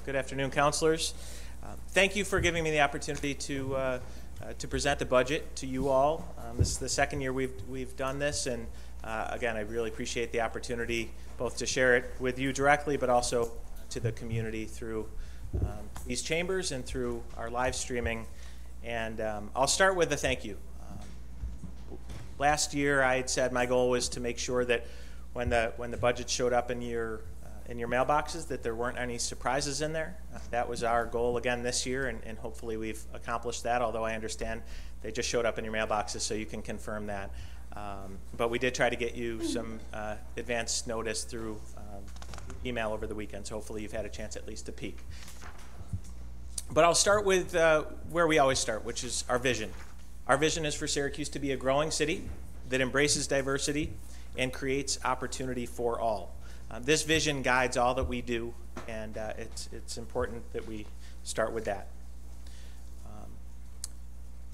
Good afternoon, councilors. Thank you for giving me the opportunity to present the budget to you all. This is the second year we've done this, and again, I really appreciate the opportunity both to share it with you directly, but also to the community through these chambers and through our live streaming. And I'll start with a thank you. Last year, I had said my goal was to make sure that when the budget showed up in your mailboxes, that there weren't any surprises in there. That was our goal again this year, and hopefully we've accomplished that, although I understand they just showed up in your mailboxes, so you can confirm that. But we did try to get you some advance notice through email over the weekend, so hopefully you've had a chance at least to peek. But I'll start with where we always start, which is our vision. Our vision is for Syracuse to be a growing city that embraces diversity and creates opportunity for all. This vision guides all that we do, and it's important that we start with that.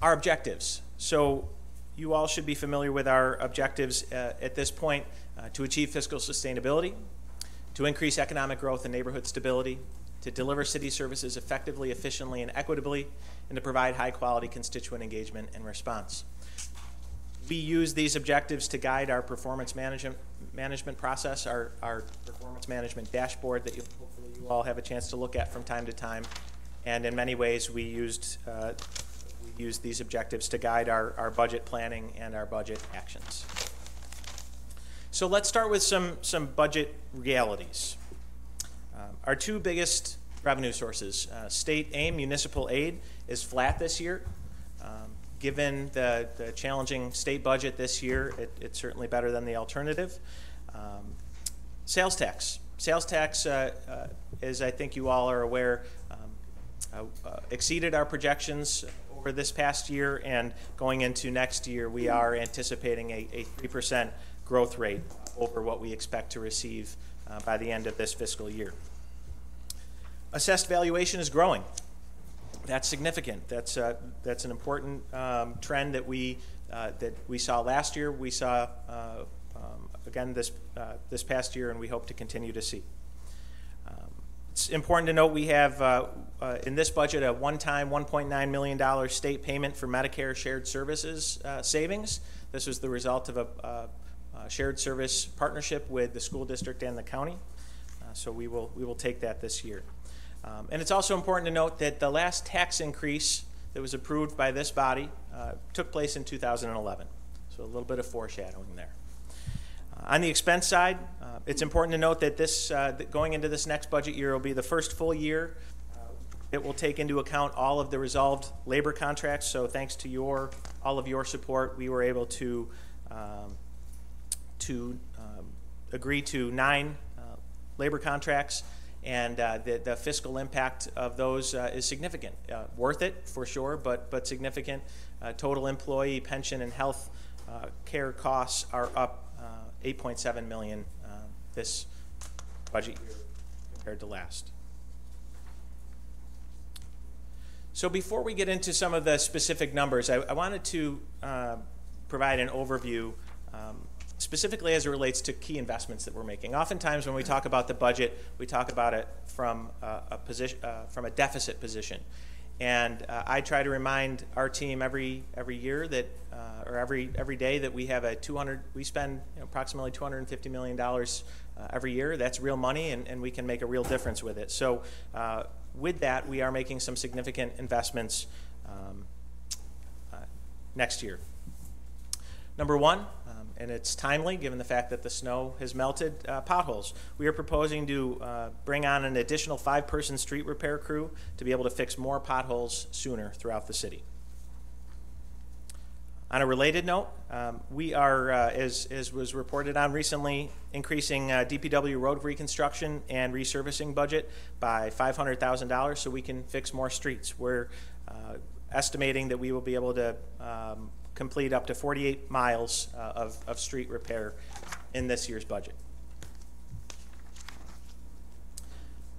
Our objectives. So you all should be familiar with our objectives at this point: to achieve fiscal sustainability, to increase economic growth and neighborhood stability, to deliver city services effectively, efficiently, and equitably, and to provide high-quality constituent engagement and response. We use these objectives to guide our performance management process, our performance management dashboard that hopefully you all have a chance to look at from time to time. And in many ways, we used these objectives to guide our budget planning and our budget actions. So let's start with some budget realities. Our two biggest revenue sources, state aid, municipal aid, is flat this year. Given the challenging state budget this year, it's certainly better than the alternative. Sales tax. Sales tax, as I think you all are aware, exceeded our projections over this past year, and going into next year, we are anticipating a 3% growth rate over what we expect to receive by the end of this fiscal year. Assessed valuation is growing. That's significant. That's an important trend that we saw last year. We saw again this past year, and we hope to continue to see. It's important to note we have in this budget a one-time $1.9 million state payment for Medicare shared services savings. This was the result of a shared service partnership with the school district and the county. So we will take that this year. And it's also important to note that the last tax increase that was approved by this body took place in 2011. So a little bit of foreshadowing there. On the expense side, it's important to note that that going into this next budget year will be the first full year. It will take into account all of the resolved labor contracts. So thanks to all of your support, we were able to agree to 9 labor contracts. And the fiscal impact of those is significant. Worth it, for sure, but significant. Total employee pension and health care costs are up $8.7 million this budget year compared to last. So before we get into some of the specific numbers, I wanted to provide an overview specifically as it relates to key investments that we're making. Oftentimes when we talk about the budget, we talk about it from a deficit position. And I try to remind our team every year that, or every day, that we have we spend approximately $250 million every year. That's real money, and we can make a real difference with it. So with that, we are making some significant investments next year. Number one, and it's timely given the fact that the snow has melted, potholes. We are proposing to bring on an additional 5-person street repair crew to be able to fix more potholes sooner throughout the city. On a related note, we are, as was reported on recently, increasing DPW road reconstruction and resurfacing budget by $500,000 so we can fix more streets. We're estimating that we will be able to complete up to 48 miles of street repair in this year's budget.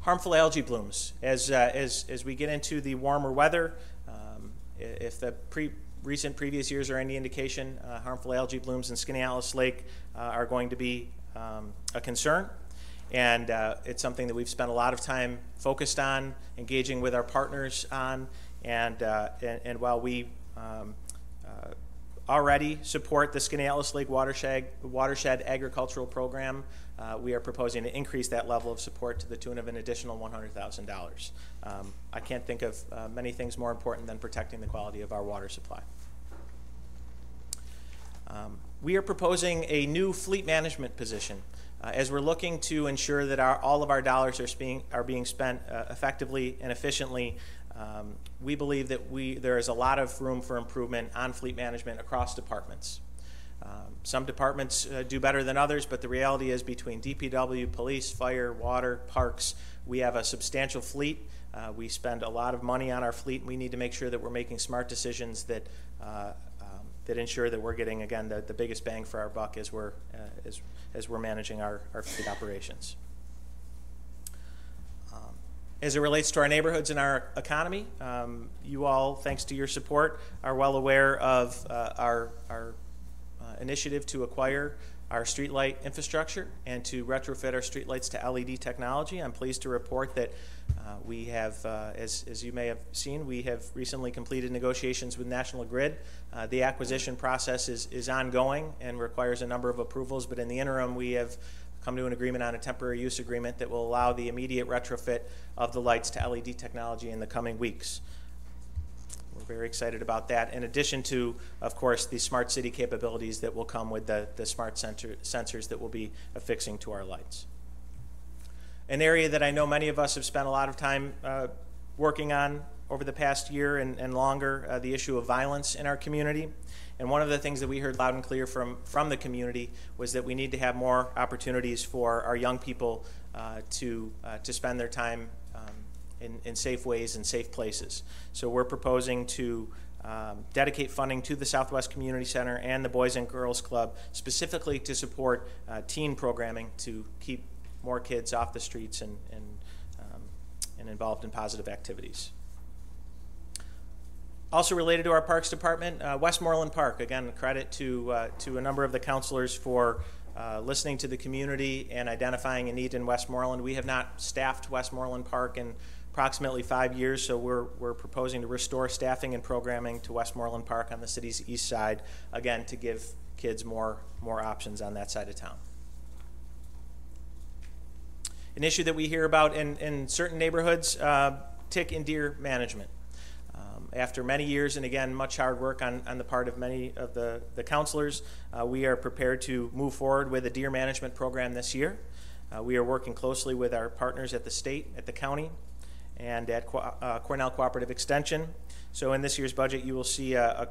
Harmful algae blooms. As we get into the warmer weather, if the recent previous years are any indication, harmful algae blooms in Skaneateles Lake are going to be a concern. And it's something that we've spent a lot of time focused on, engaging with our partners on, and while we already support the Skaneateles Lake Watershed Agricultural Program, we are proposing to increase that level of support to the tune of an additional $100,000. I can't think of many things more important than protecting the quality of our water supply. We are proposing a new fleet management position as we're looking to ensure that all of our dollars are being spent effectively and efficiently. We believe that there is a lot of room for improvement on fleet management across departments. Some departments do better than others, but the reality is between DPW, police, fire, water, parks, we have a substantial fleet. We spend a lot of money on our fleet, and we need to make sure that we're making smart decisions that ensure that we're getting, again, the biggest bang for our buck as we're managing our fleet operations. As it relates to our neighborhoods and our economy, you all, thanks to your support, are well aware of our initiative to acquire our streetlight infrastructure and to retrofit our streetlights to LED technology. I'm pleased to report that we have, as you may have seen, we have recently completed negotiations with National Grid. The acquisition process is ongoing and requires a number of approvals, but in the interim we have come to an agreement on a temporary use agreement that will allow the immediate retrofit of the lights to LED technology in the coming weeks. We're very excited about that, in addition to, of course, the smart city capabilities that will come with the smart sensors that we'll be affixing to our lights. An area that I know many of us have spent a lot of time working on over the past year and longer, the issue of violence in our community. And one of the things that we heard loud and clear from the community was that we need to have more opportunities for our young people to spend their time in safe ways and safe places. So we're proposing to dedicate funding to the Southwest Community Center and the Boys and Girls Club specifically to support teen programming to keep more kids off the streets and involved in positive activities. Also related to our Parks Department, Westmoreland Park, again, credit to a number of the counselors for listening to the community and identifying a need in Westmoreland. We have not staffed Westmoreland Park in approximately 5 years, so we're proposing to restore staffing and programming to Westmoreland Park on the city's east side, again, to give kids more options on that side of town. An issue that we hear about in certain neighborhoods, tick and deer management. After many years and again much hard work on the part of many of the counselors, we are prepared to move forward with a deer management program this year. We are working closely with our partners at the state, at the county, and at Cornell Cooperative Extension. So in this year's budget you will see an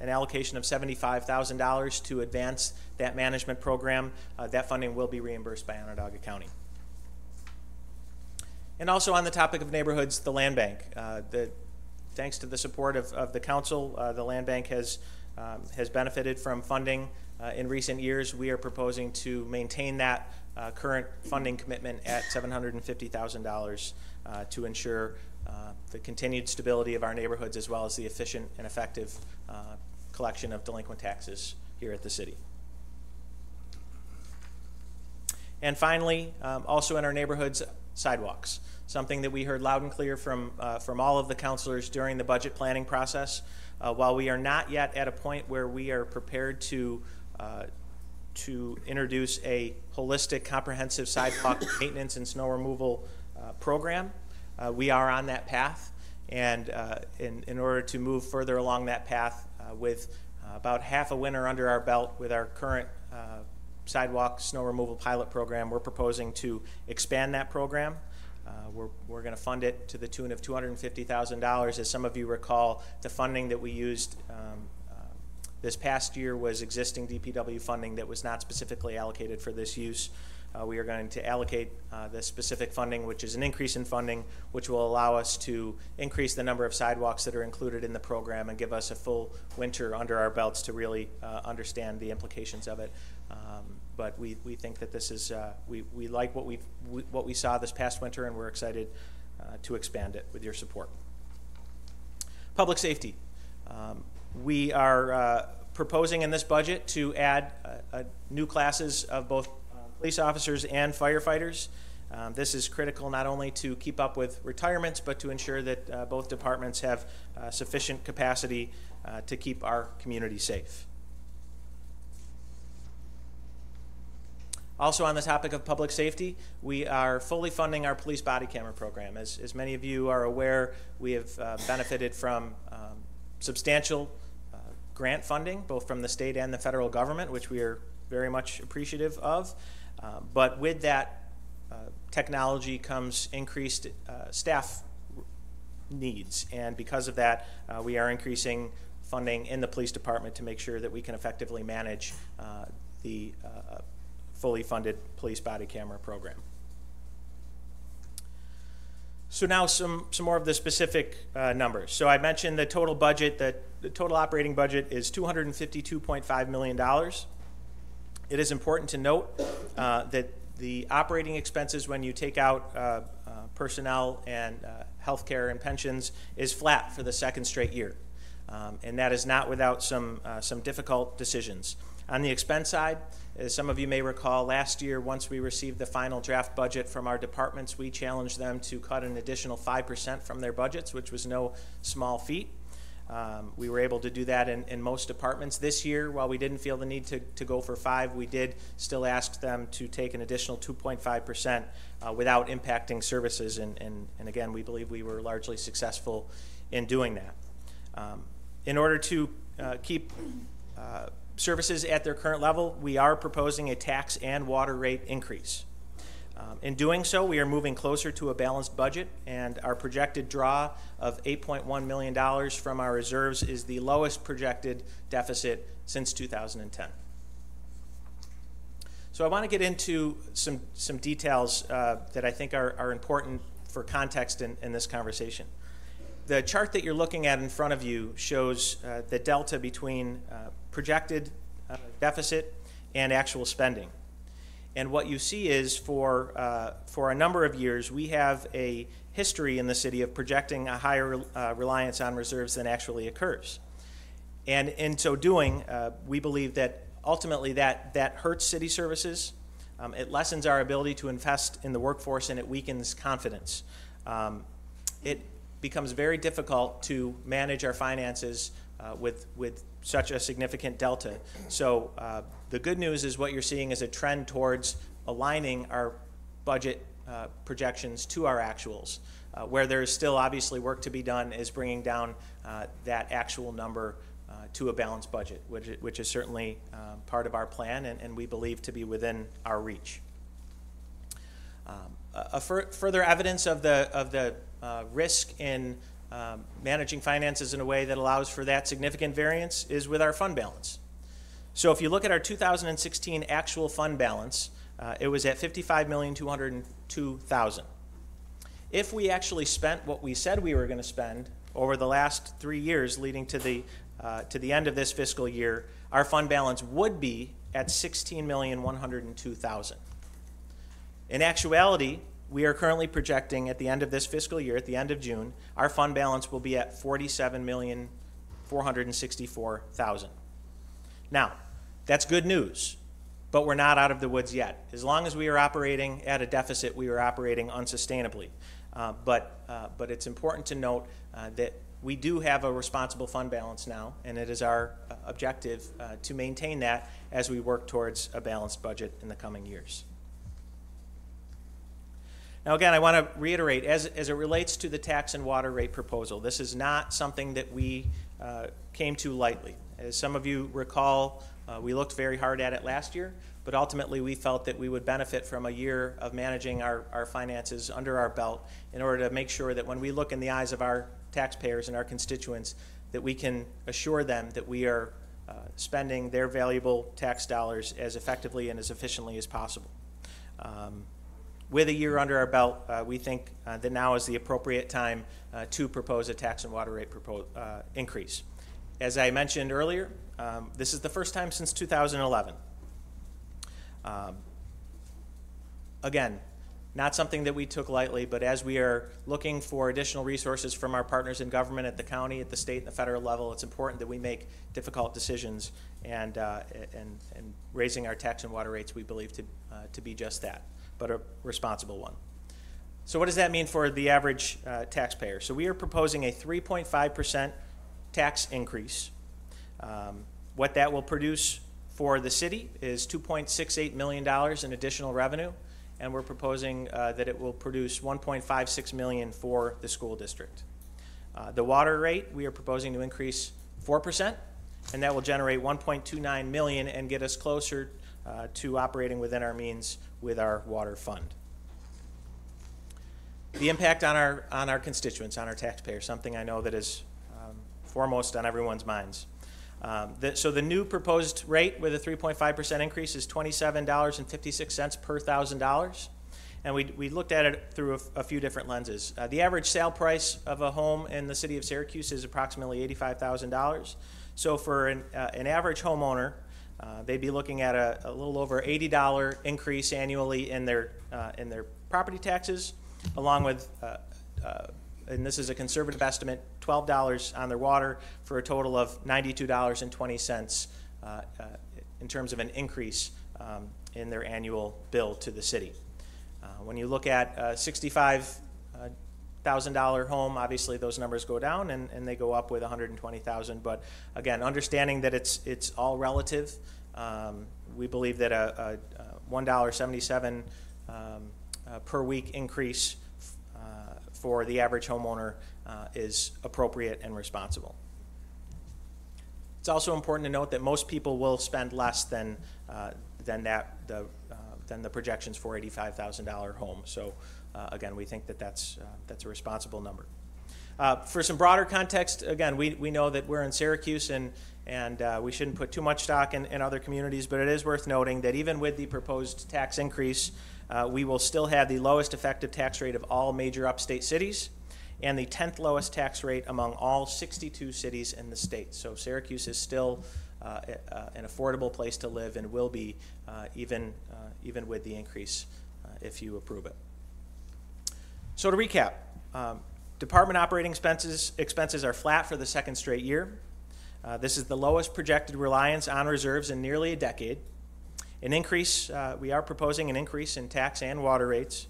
allocation of $75,000 to advance that management program. That funding will be reimbursed by Onondaga County. And also on the topic of neighborhoods, the land bank. Thanks to the support of the council, the land bank has benefited from funding in recent years. We are proposing to maintain that current funding commitment at $750,000 to ensure the continued stability of our neighborhoods as well as the efficient and effective collection of delinquent taxes here at the city. And finally, also in our neighborhoods, sidewalks, something that we heard loud and clear from all of the counselors during the budget planning process. While we are not yet at a point where we are prepared to introduce a holistic, comprehensive sidewalk maintenance and snow removal program, we are on that path. And in order to move further along that path with about half a winter under our belt with our current sidewalk snow removal pilot program, we're proposing to expand that program. We're going to fund it to the tune of $250,000. As some of you recall, the funding that we used this past year was existing DPW funding that was not specifically allocated for this use. We are going to allocate this specific funding, which is an increase in funding, which will allow us to increase the number of sidewalks that are included in the program and give us a full winter under our belts to really understand the implications of it. But we think that this is, we like what we saw this past winter, and we're excited to expand it with your support. Public safety. We are proposing in this budget to add new classes of both police officers and firefighters. This is critical not only to keep up with retirements, but to ensure that both departments have sufficient capacity to keep our community safe. Also on the topic of public safety, we are fully funding our police body camera program. As many of you are aware, we have benefited from substantial grant funding, both from the state and the federal government, which we are very much appreciative of. But with that technology comes increased staff needs, and because of that, we are increasing funding in the police department to make sure that we can effectively manage the fully funded police body camera program. So now some more of the specific numbers. So I mentioned the total budget, the total operating budget is $252.5 million. It is important to note that the operating expenses, when you take out personnel and healthcare and pensions, is flat for the second straight year. And that is not without some difficult decisions. On the expense side, as some of you may recall, last year, once we received the final draft budget from our departments, we challenged them to cut an additional 5% from their budgets, which was no small feat. We were able to do that in most departments. This year, while we didn't feel the need to go for 5%, we did still ask them to take an additional 2.5% without impacting services, and again, we believe we were largely successful in doing that. In order to keep services at their current level, we are proposing a tax and water rate increase. In doing so, we are moving closer to a balanced budget, and our projected draw of $8.1 million from our reserves is the lowest projected deficit since 2010. So I want to get into some details that I think are important for context in this conversation. The chart that you're looking at in front of you shows the delta between projected deficit and actual spending. And what you see is for a number of years, we have a history in the city of projecting a higher reliance on reserves than actually occurs. And in so doing, we believe that ultimately that hurts city services. It lessens our ability to invest in the workforce, and it weakens confidence. It becomes very difficult to manage our finances with such a significant delta. So the good news is what you're seeing is a trend towards aligning our budget projections to our actuals. Where there is still obviously work to be done is bringing down that actual number to a balanced budget, which is certainly part of our plan, and we believe to be within our reach. Further evidence of the risk in managing finances in a way that allows for that significant variance is with our fund balance. So if you look at our 2016 actual fund balance, it was at $55,202,000. If we actually spent what we said we were going to spend over the last 3 years leading to the end of this fiscal year, our fund balance would be at $16,102,000. In actuality, we are currently projecting at the end of this fiscal year, at the end of June, our fund balance will be at $47,464,000. Now, that's good news, but we're not out of the woods yet. As long as we are operating at a deficit, we are operating unsustainably. But it's important to note that we do have a responsible fund balance now, and it is our objective to maintain that as we work towards a balanced budget in the coming years. Now again, I want to reiterate, as it relates to the tax and water rate proposal, this is not something that we came to lightly. As some of you recall, we looked very hard at it last year, but ultimately we felt that we would benefit from a year of managing our finances under our belt in order to make sure that when we look in the eyes of our taxpayers and our constituents, that we can assure them that we are spending their valuable tax dollars as effectively and as efficiently as possible. With a year under our belt, we think that now is the appropriate time to propose a tax and water rate increase. As I mentioned earlier, this is the first time since 2011. Again, not something that we took lightly, but as we are looking for additional resources from our partners in government at the county, at the state, and the federal level, it's important that we make difficult decisions, and raising our tax and water rates we believe to be just that, but a responsible one. So what does that mean for the average taxpayer? So we are proposing a 3.5% tax increase. What that will produce for the city is $2.68 million in additional revenue, and we're proposing that it will produce $1.56 million for the school district. The water rate, we are proposing to increase 4%, and that will generate $1.29 million and get us closer to operating within our means with our water fund. The impact on our constituents, on our taxpayers, something I know that is foremost on everyone's minds. So the new proposed rate with a 3.5% increase is $27.56 per $1,000. And we looked at it through a few different lenses. The average sale price of a home in the city of Syracuse is approximately $85,000. So for an average homeowner, they'd be looking at a little over $80 increase annually in their property taxes, along with and this is a conservative estimate, $12 on their water, for a total of $92.20 in terms of an increase in their annual bill to the city. When you look at a $65,000 home, obviously those numbers go down and they go up with $120,000. But again, understanding that it's all relative, we believe that a $1.77 per week increase for the average homeowner is appropriate and responsible. It's also important to note that most people will spend less than the projections for $85,000 home. So again, we think that that's a responsible number. For some broader context, again, we know that we're in Syracuse and we shouldn't put too much stock in other communities, but it is worth noting that even with the proposed tax increase, we will still have the lowest effective tax rate of all major upstate cities and the 10th lowest tax rate among all 62 cities in the state. So Syracuse is still an affordable place to live and will be even with the increase if you approve it. So to recap, department operating expenses are flat for the second straight year. This is the lowest projected reliance on reserves in nearly a decade. We are proposing an increase in tax and water rates.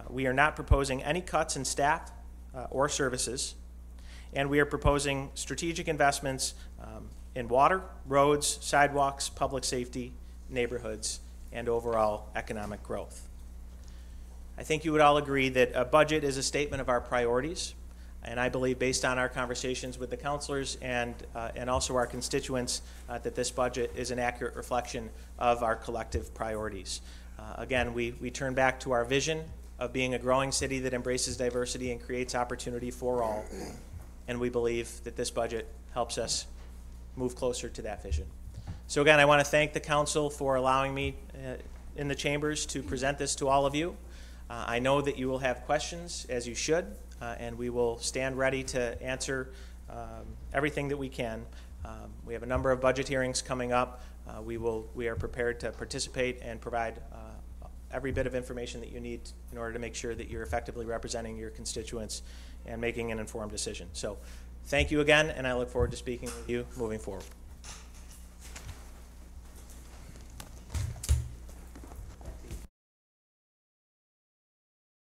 We are not proposing any cuts in staff or services. And we are proposing strategic investments in water, roads, sidewalks, public safety, neighborhoods, and overall economic growth. I think you would all agree that a budget is a statement of our priorities. And I believe, based on our conversations with the counselors and also our constituents, that this budget is an accurate reflection of our collective priorities. Again, we turn back to our vision of being a growing city that embraces diversity and creates opportunity for all. And we believe that this budget helps us move closer to that vision. So again, I want to thank the council for allowing me in the chambers to present this to all of you. I know that you will have questions, as you should. And we will stand ready to answer everything that we can. We have a number of budget hearings coming up. We are prepared to participate and provide every bit of information that you need in order to make sure that you're effectively representing your constituents and making an informed decision. So thank you again, and I look forward to speaking with you moving forward.